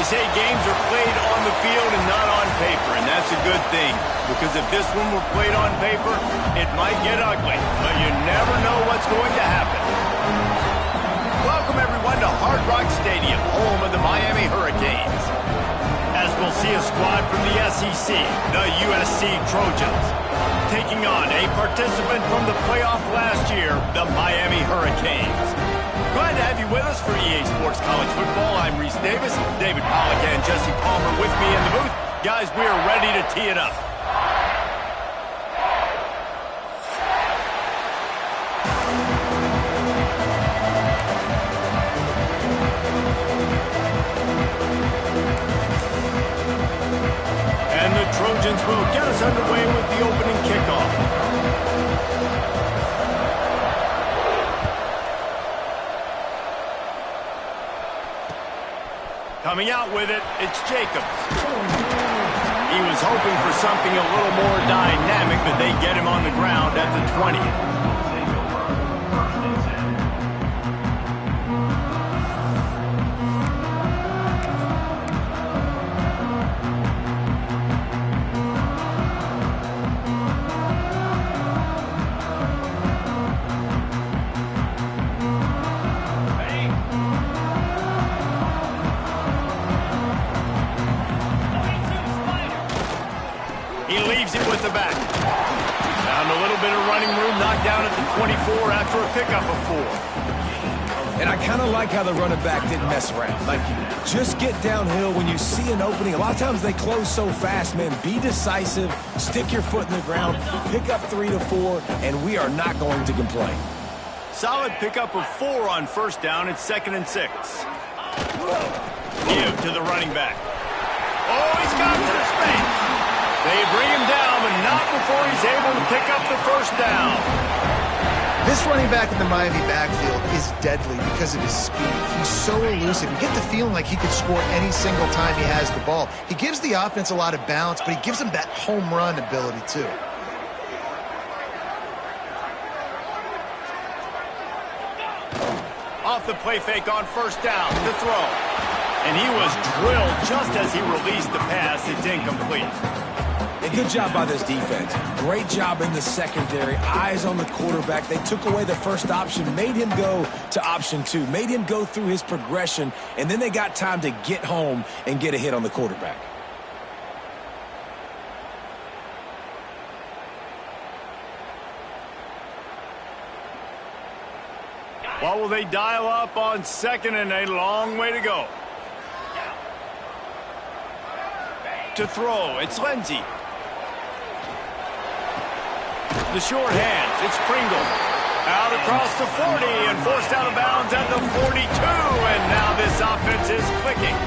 They say games are played on the field and not on paper, and that's a good thing. Because if this one were played on paper, it might get ugly. But you never know what's going to happen. Welcome, everyone, to Hard Rock Stadium, home of the Miami Hurricanes. As we'll see a squad from the SEC, the USC Trojans, taking on a participant from the playoff last year, the Miami Hurricanes. Glad to have you with us for EA Sports College Football. I'm Reese Davis, David Pollack and Jesse Palmer with me in the booth. Guys, we are ready to tee it up. And the Trojans will get us underway with the opening kickoff. Coming out with it, it's Jacobs. He was hoping for something a little more dynamic, but they get him on the ground at the 20. He leaves it with the back. Found a little bit of running room, knocked down at the 24 after a pickup of 4. And I kind of like how the running back didn't mess around. Like, just get downhill when you see an opening. A lot of times they close so fast, man. Be decisive, stick your foot in the ground, pick up 3 to 4, and we are not going to complain. Solid pickup of 4 on first down. It's 2nd and 6. Give to the running back. Oh, he's got some space. They bring him down, but not before he's able to pick up the first down. This running back in the Miami backfield is deadly because of his speed. He's so elusive. You get the feeling like he could score any single time he has the ball. He gives the offense a lot of balance, but he gives them that home run ability too. Off the play fake on first down to throw. And he was drilled just as he released the pass. It's incomplete. And good job by this defense. Great job in the secondary. Eyes on the quarterback. They took away the first option, made him go to option 2, made him go through his progression, and then they got time to get home and get a hit on the quarterback. What will they dial up on 2nd and a long way to go? To throw, it's Lindsey. The short hands, it's Pringle. Out across the 40 and forced out of bounds at the 42. And now this offense is clicking.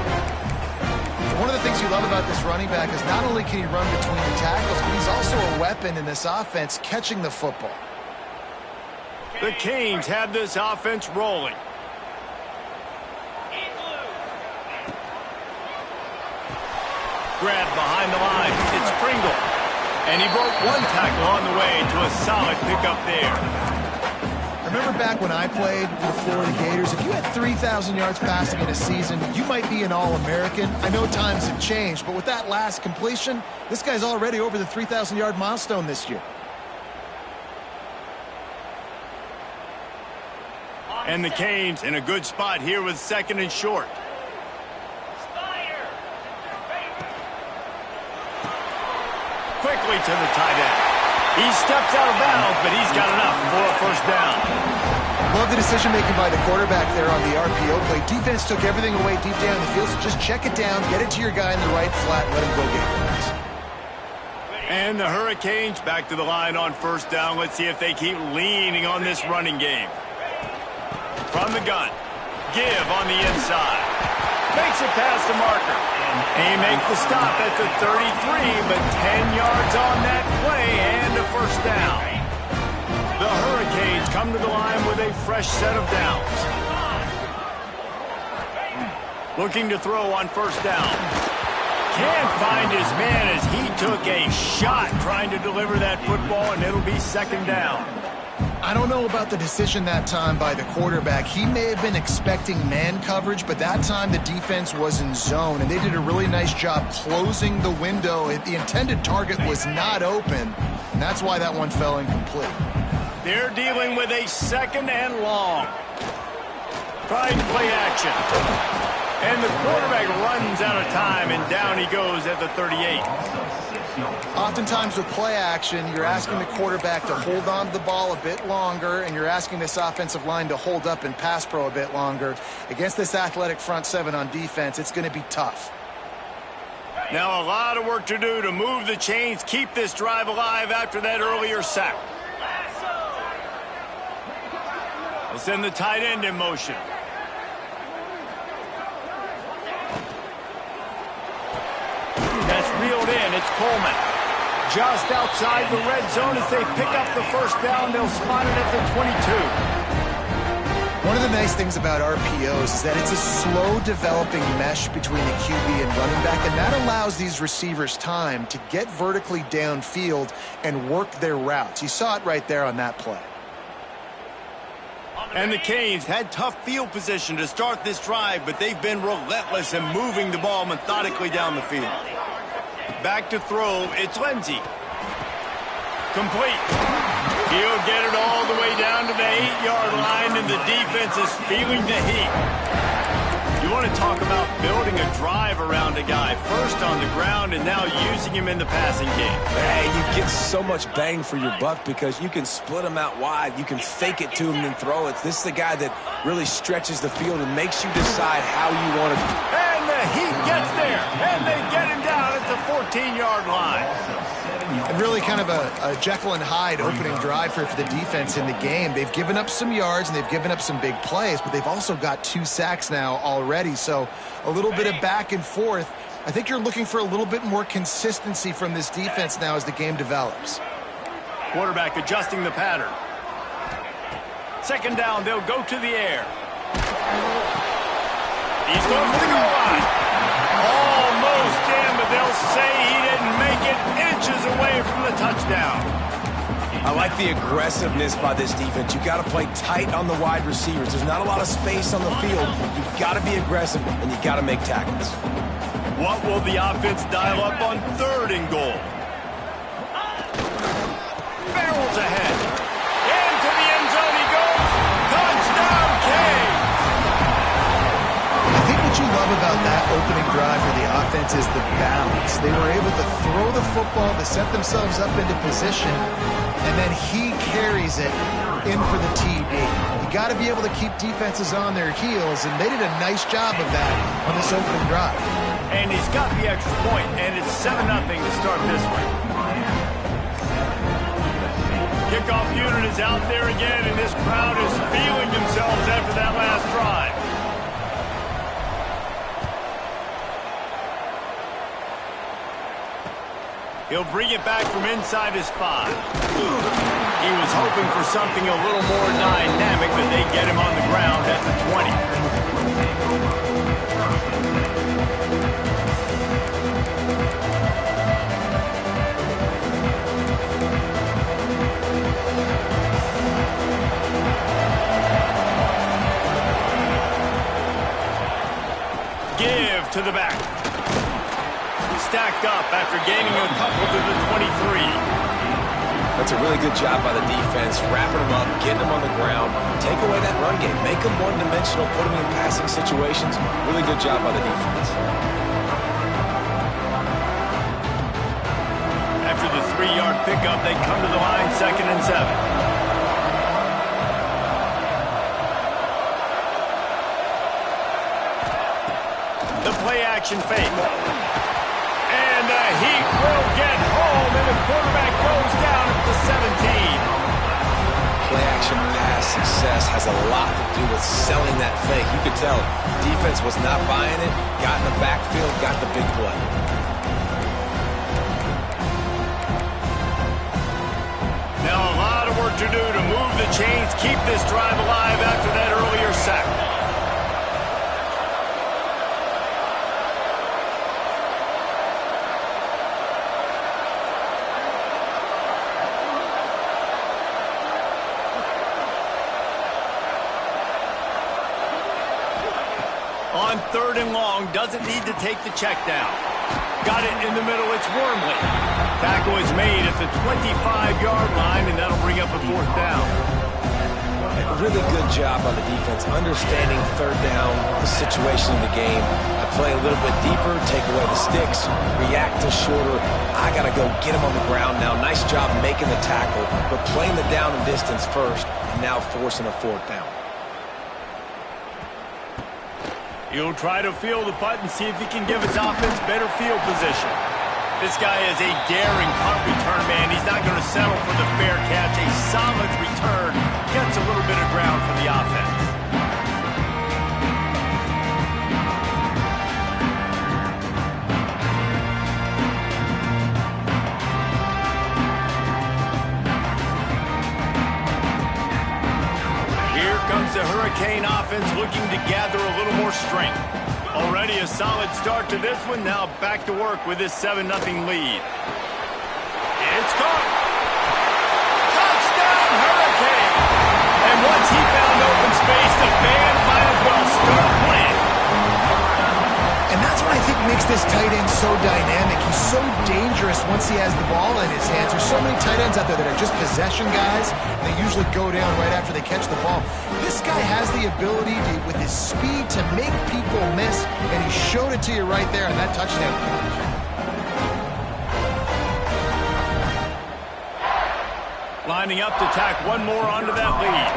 One of the things you love about this running back is not only can he run between the tackles, but he's also a weapon in this offense catching the football. The Canes have this offense rolling. Grab behind the line. It's Pringle. And he broke one tackle on the way to a solid pickup there. I remember back when I played with the Florida Gators, if you had 3,000 yards passing in a season, you might be an All-American. I know times have changed, but with that last completion, this guy's already over the 3,000-yard milestone this year. And the Canes in a good spot here with 2nd and short. Quickly to the tight end. He steps out of bounds, but he's got enough for a first down. Love the decision-making by the quarterback there on the RPO play. Defense took everything away deep down the field, so just check it down, get it to your guy in the right flat, and let him go get it. And the Hurricanes back to the line on first down. Let's see if they keep leaning on this running game. From the gun. Give on the inside. Makes it past the marker. He makes the stop at the 33, but 10 yards on that play and a first down. The Hurricanes come to the line with a fresh set of downs. Looking to throw on first down. Can't find his man as he took a shot trying to deliver that football, and it'll be 2nd down. I don't know about the decision that time by the quarterback. He may have been expecting man coverage, but that time the defense was in zone, and they did a really nice job closing the window. The intended target was not open, and that's why that one fell incomplete. They're dealing with a 2nd and long. Trying play action. And the quarterback runs out of time, and down he goes at the 38. Oftentimes with play action, you're asking the quarterback to hold on to the ball a bit longer, and you're asking this offensive line to hold up and pass pro a bit longer. Against this athletic front 7 on defense, it's going to be tough. Now a lot of work to do to move the chains, keep this drive alive after that earlier sack. They'll send the tight end in motion. That's reeled in. It's Coleman. Just outside the red zone as they pick up the first down. They'll spot it at the 22. One of the nice things about RPOs is that it's a slow developing mesh between the QB and running back, and that allows these receivers time to get vertically downfield and work their routes. You saw it right there on that play. And the Canes had tough field position to start this drive, but they've been relentless in moving the ball methodically down the field. Back to throw, it's Lindsey. Complete. He'll get it all the way down to the 8-yard line, and the defense is feeling the heat. You want to talk about building a drive around a guy, first on the ground and now using him in the passing game. Hey, you get so much bang for your buck because you can split him out wide. You can fake it to him and throw it. This is the guy that really stretches the field and makes you decide how you want to. And the heat gets there, and they get him down at the 14-yard line. And really kind of a Jekyll and Hyde opening drive for the defense in the game. They've given up some yards and they've given up some big plays, but they've also got 2 sacks now already. So a little bit of back and forth. I think you're looking for a little bit more consistency from this defense now as the game develops. Quarterback adjusting the pattern. 2nd down, they'll go to the air. He's going for the goal line. Almost in, but they'll say he didn't make it, inches away from the touchdown. I like the aggressiveness by this defense. You got to play tight on the wide receivers. There's not a lot of space on the field. You've got to be aggressive, and you got to make tackles. What will the offense dial up on 3rd and goal? Barrels ahead. Into the end zone he goes. Touchdown, Canes! I think what you love about that opening drive for the offense is the balance. They were able to throw the football to set themselves up into position, and then he carries it in for the TD. You got to be able to keep defenses on their heels, and they did a nice job of that on this opening drive. And he's got the extra point, and it's 7-0 to start this one. Kickoff unit is out there again, and this crowd is feeling themselves after that last drive. He'll bring it back from inside his 5. He was hoping for something a little more dynamic, but they get him on the ground at the 20. Give to the back. Stacked up after gaining a couple to the 23. That's a really good job by the defense, wrapping them up, getting them on the ground, take away that run game, make them one-dimensional, put them in passing situations. Really good job by the defense. After the 3-yard pickup, they come to the line 2nd and 7. The play-action fake. And the Heat will get home, and the quarterback goes down at the 17. Play-action pass success has a lot to do with selling that fake. You could tell defense was not buying it, got in the backfield, got the big play. Now a lot of work to do to move the chains, keep this drive alive after that earlier sack. On 3rd and long, doesn't need to take the check down. Got it in the middle, it's Wormley. Tackle is made at the 25-yard line, and that'll bring up a 4th down. A really good job on the defense, understanding 3rd down, the situation in the game. I play a little bit deeper, take away the sticks, react to shorter. I got to go get him on the ground now. Nice job making the tackle, but playing the down and distance first, and now forcing a 4th down. He'll try to field the punt and see if he can give his offense better field position. This guy is a daring punt return man. He's not going to settle for the fair catch. A solid return gets a little bit of ground for the offense. Here comes the Hurricane offense looking to gather a little more strength. Already a solid start to this one. Now back to work with this 7-0 lead. It's caught. Touchdown, Hurricane. And once he found open space, the band might as well start playing. And that's what I think makes this tight end so dynamic. He's so dangerous once he has the ball in his hands. There's so many tight ends out there that are just possession guys. They usually go down right after they catch the ball. This guy has the ability to, with his speed, to make people miss, and he showed it to you right there on that touchdown catch. Lining up to tack one more onto that lead.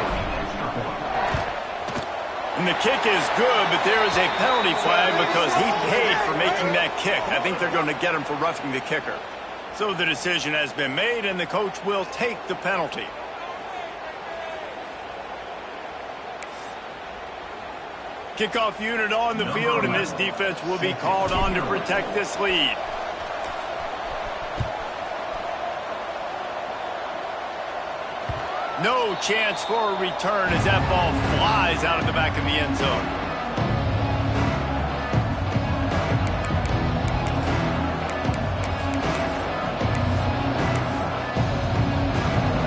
And the kick is good, but there is a penalty flag because he paid for making that kick. I think they're going to get him for roughing the kicker. So the decision has been made, and the coach will take the penalty. Kickoff unit on the field, and this defense will be called on to protect this lead. No chance for a return as that ball flies out of the back of the end zone.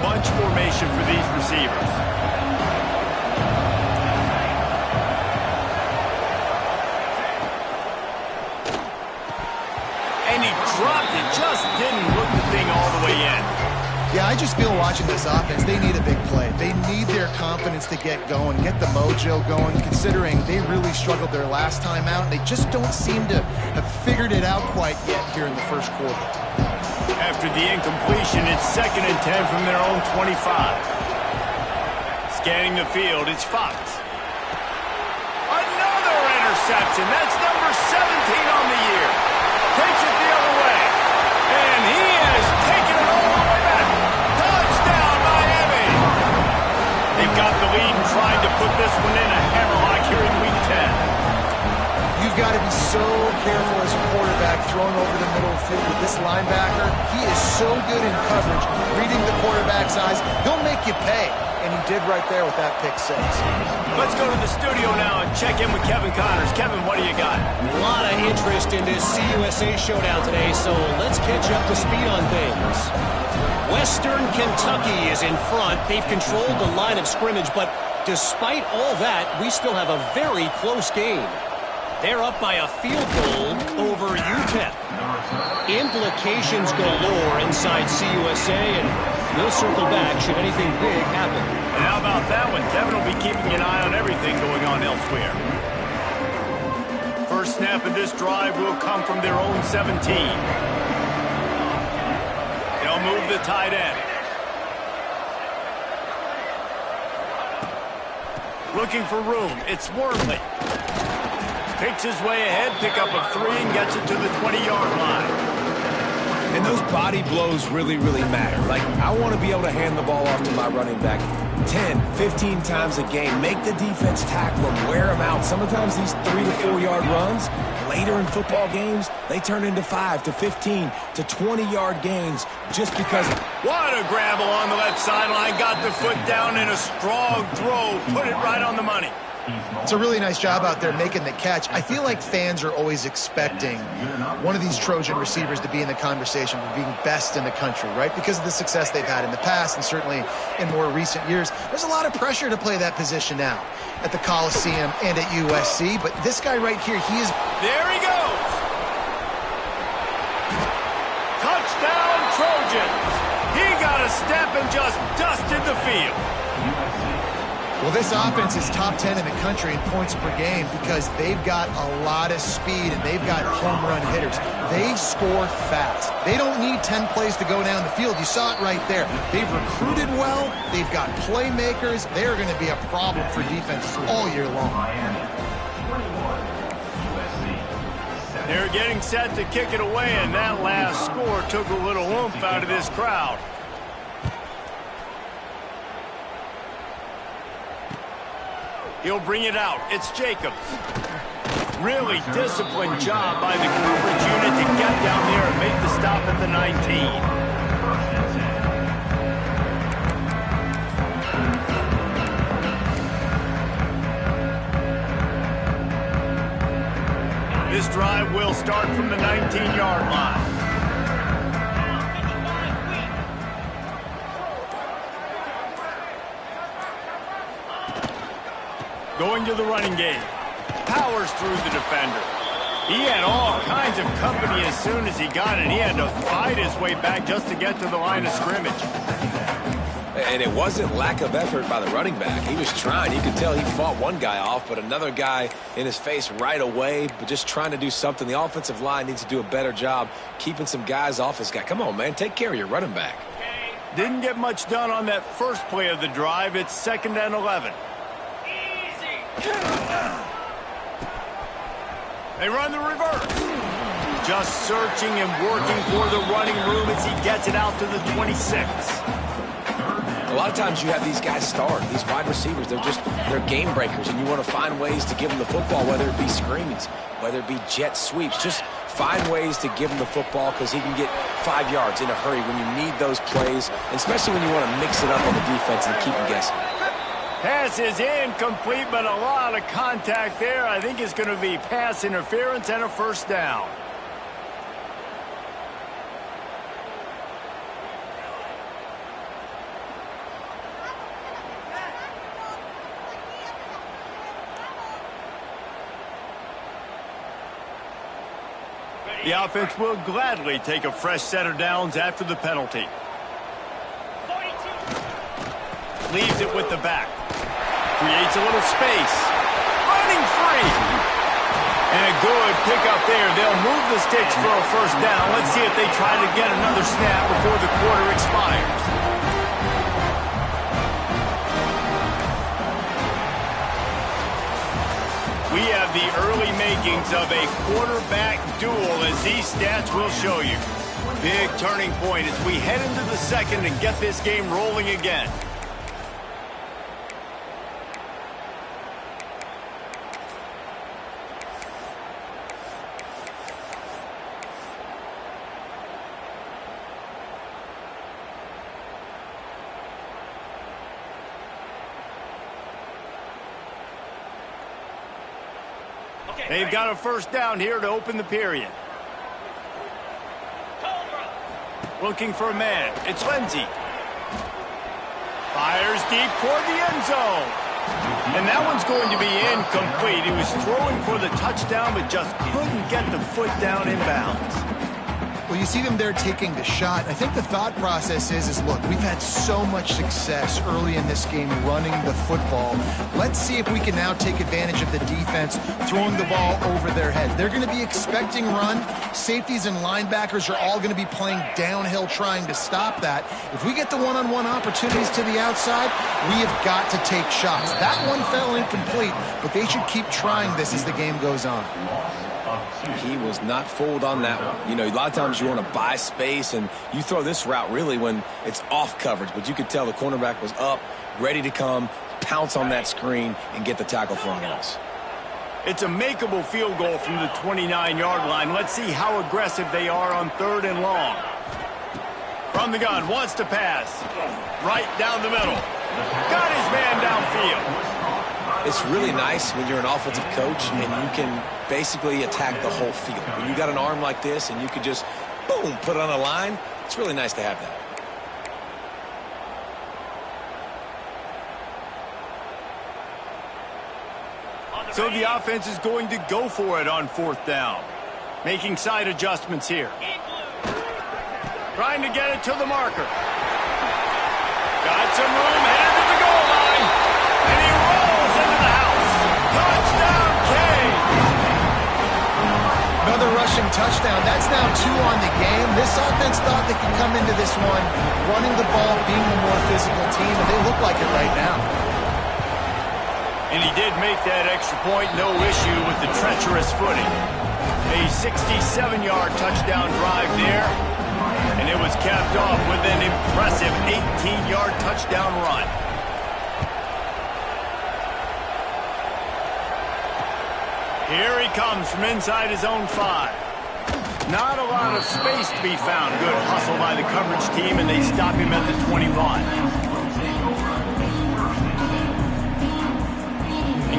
Bunch formation for these receivers. And he dropped it, just didn't look the thing all the way in. Yeah, I just feel watching this offense, they need a big play. They need their confidence to get going, get the mojo going, considering they really struggled their last time out. They just don't seem to have figured it out quite yet here in the first quarter. After the incompletion, it's 2nd and 10 from their own 25. Scanning the field, it's Fox. Another interception. That's number 17 on the year. Takes it the other way. And he has taken it all the way back. Touchdown, Miami. They've got the lead and trying to put this one in a hammerlock here in Week 10. You've got to be so careful as a quarterback throwing over the middle of the field with this linebacker. He is so good in coverage, reading the quarterback's eyes. He'll make you pay, and he did right there with that pick 6. Let's go to the studio now and check in with Kevin Connors. Kevin, what do you got? A lot of interest in this CUSA showdown today, so let's catch up to speed on things. Western Kentucky is in front. They've controlled the line of scrimmage, but despite all that, we still have a very close game. They're up by a field goal over UTEP. Implications galore inside CUSA, and we'll circle back should anything big happen. And how about that one? Kevin will be keeping an eye on everything going on elsewhere. First snap of this drive will come from their own 17. They'll move the tight end. Looking for room. It's Wormley. Picks his way ahead, pick up a 3, and gets it to the 20-yard line. And those body blows really, really matter. Like, I want to be able to hand the ball off to my running back 10, 15 times a game. Make the defense tackle them, wear them out. Sometimes these 3 to 4 yard runs, later in football games, they turn into 5 to 15 to 20-yard gains just because. What a grab along the left sideline. Got the foot down in a strong throw. Put it right on the money. It's a really nice job out there making the catch. I feel like fans are always expecting one of these Trojan receivers to be in the conversation for being best in the country, right? Because of the success they've had in the past and certainly in more recent years. There's a lot of pressure to play that position now at the Coliseum and at USC, but this guy right here, he is... There he goes! Touchdown, Trojans! He got a step and just dusted the field. Well, this offense is top 10 in the country in points per game because they've got a lot of speed and they've got home run hitters. They score fast. They don't need 10 plays to go down the field. You saw it right there. They've recruited well. They've got playmakers. They are going to be a problem for defenses all year long. They're getting set to kick it away, and that last score took a little oomph out of this crowd. He'll bring it out. It's Jacobs. Really disciplined job by the coverage unit to get down there and make the stop at the 19. This drive will start from the 19-yard line. Going to the running game. Powers through the defender. He had all kinds of company as soon as he got it. He had to fight his way back just to get to the line of scrimmage. And it wasn't lack of effort by the running back. He was trying. You could tell he fought one guy off, but another guy in his face right away, but just trying to do something. The offensive line needs to do a better job keeping some guys off his guy. Come on, man. Take care of your running back. Didn't get much done on that first play of the drive. It's 2nd and 11. They run the reverse. Just searching and working for the running room as he gets it out to the 26. A lot of times you have these guys start, these wide receivers, they're game breakers, and you want to find ways to give them the football, whether it be screens, whether it be jet sweeps. Just find ways to give him the football because he can get 5 yards in a hurry when you need those plays, especially when you want to mix it up on the defense and keep them guessing. Pass is incomplete, but a lot of contact there. I think it's going to be pass interference and a first down. The offense will gladly take a fresh set of downs after the penalty. Leaves it with the back. Creates a little space. Running free. And a good pickup there. They'll move the sticks for a first down. Let's see if they try to get another snap before the quarter expires. We have the early makings of a quarterback duel, as these stats will show you. Big turning point as we head into the second and get this game rolling again. They've got a first down here to open the period. Looking for a man. It's Lindsey. Fires deep toward the end zone. And that one's going to be incomplete. He was throwing for the touchdown, but just couldn't get the foot down in bounds. Well, you see them there taking the shot. I think the thought process is look, we've had so much success early in this game running the football. Let's see if we can now take advantage of the defense throwing the ball over their head. They're going to be expecting run. Safeties and linebackers are all going to be playing downhill trying to stop that. If we get the one-on-one opportunities to the outside, we have got to take shots. That one fell incomplete, but they should keep trying this as the game goes on. He was not fooled on that one. You know, a lot of times you want to buy space, and you throw this route really when it's off coverage. But you could tell the cornerback was up, ready to come, pounce on that screen, and get the tackle for a loss. It's a makeable field goal from the 29-yard line. Let's see how aggressive they are on 3rd and long. From the gun, wants to pass. Right down the middle. Got his man downfield. It's really nice when you're an offensive coach and you can basically attack the whole field. When you got an arm like this and you can just, boom, put it on a line, it's really nice to have that. So the offense is going to go for it on 4th down. Making side adjustments here. Trying to get it to the marker. Got some room, headed to the goal line. And he rolls into the house. Touchdown, Kane. Another rushing touchdown. That's now 2 on the game. This offense thought they could come into this one running the ball, being the more physical team, and they look like it right now. And he did make that extra point, no issue with the treacherous footing. A 67-yard touchdown drive there, and it was capped off with an impressive 18-yard touchdown run. Here he comes from inside his own 5. Not a lot of space to be found. Good hustle by the coverage team, and they stop him at the 21.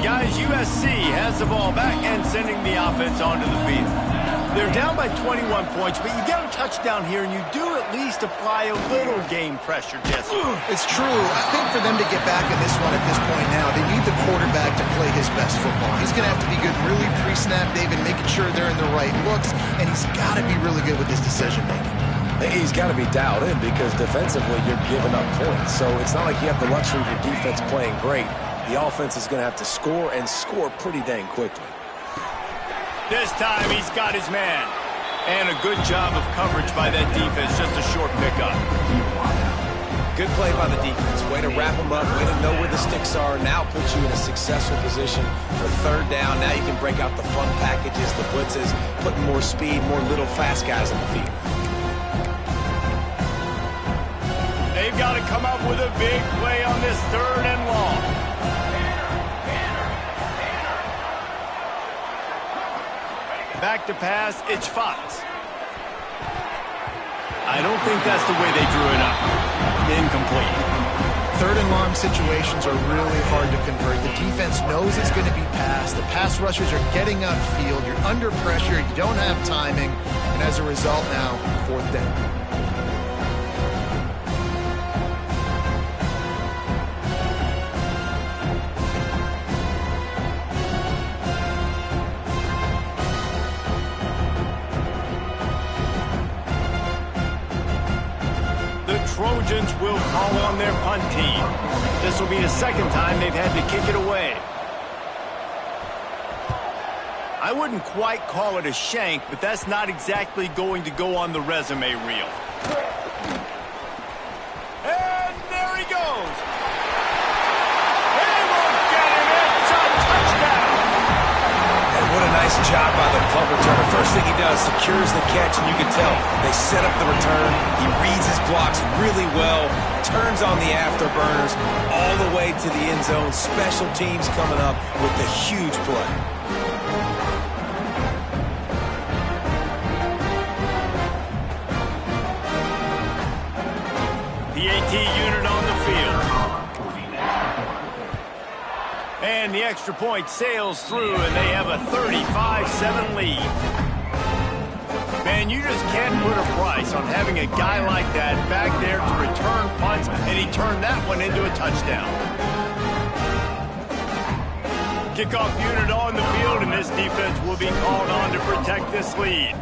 Guys, USC has the ball back and sending the offense onto the field. They're down by 21 points, but you get a touchdown here, and you do at least apply a little game pressure, Jesse. It's true. I think for them to get back in this one at this point now, they need the quarterback to play his best football. He's going to have to be good really pre-snap, David, making sure they're in the right looks, and he's got to be really good with his decision-making. He's got to be dialed in because defensively you're giving up points. So it's not like you have the luxury of your defense playing great. The offense is going to have to score and score pretty dang quickly. This time he's got his man. And a good job of coverage by that defense. Just a short pickup. Good play by the defense. Way to wrap them up. Way to know where the sticks are. Now puts you in a successful position for 3rd down. Now you can break out the fun packages, the blitzes, putting more speed, more little fast guys on the field. They've got to come up with a big play on this 3rd and long. Back to pass, it's Fox. I don't think that's the way they drew it up. Incomplete. 3rd and long situations are really hard to convert. The defense knows it's going to be passed. The pass rushers are getting upfield. You're under pressure. You don't have timing. And as a result now, 4th down. Trojans will call on their punt team. This will be the 2nd time they've had to kick it away. I wouldn't quite call it a shank, but that's not exactly going to go on the resume reel. And there he goes. They won't get him. It's a touchdown. And what a nice job by the punt returner. First thing he does, secures the catch, and you can tell they set up the return. He reads his blocks really well, turns on the afterburners all the way to the end zone. Special teams coming up with the huge play. The AT unit on the field. And the extra point sails through, and they have a 35-7 lead. Man, you just can't put a price on having a guy like that back there to return punts, and he turned that one into a touchdown. Kickoff unit on the field, and this defense will be called on to protect this lead.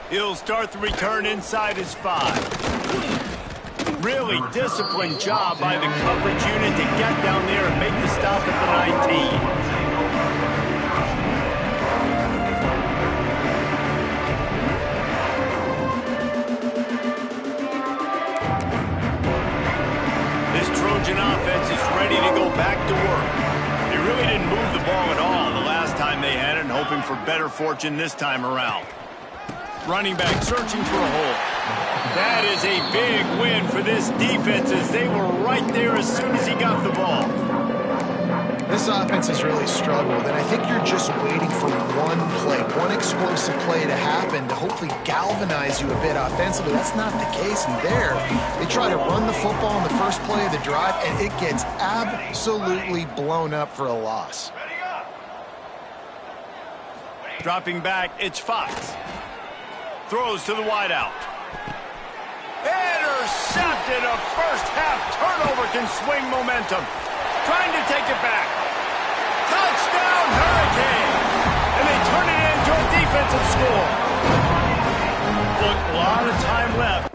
He'll start the return inside his 5. Really disciplined job by the coverage unit to get down there and make the stop at the 19. Trojan offense is ready to go back to work. They really didn't move the ball at all the last time they had it, and hoping for better fortune this time around. Running back searching for a hole. That is a big win for this defense as they were right there as soon as he got the ball. This this offense has really struggled, and I think you're just waiting for one play, one explosive play to happen to hopefully galvanize you a bit offensively. That's not the case in there. They try to run the football on the first play of the drive, and it gets absolutely blown up for a loss. Dropping back, it's Fox. Throws to the wideout. Intercepted. A first-half turnover can swing momentum. Trying to take it back. Touchdown, Hurricane! And they turn it into a defensive score. Look, a lot of time left.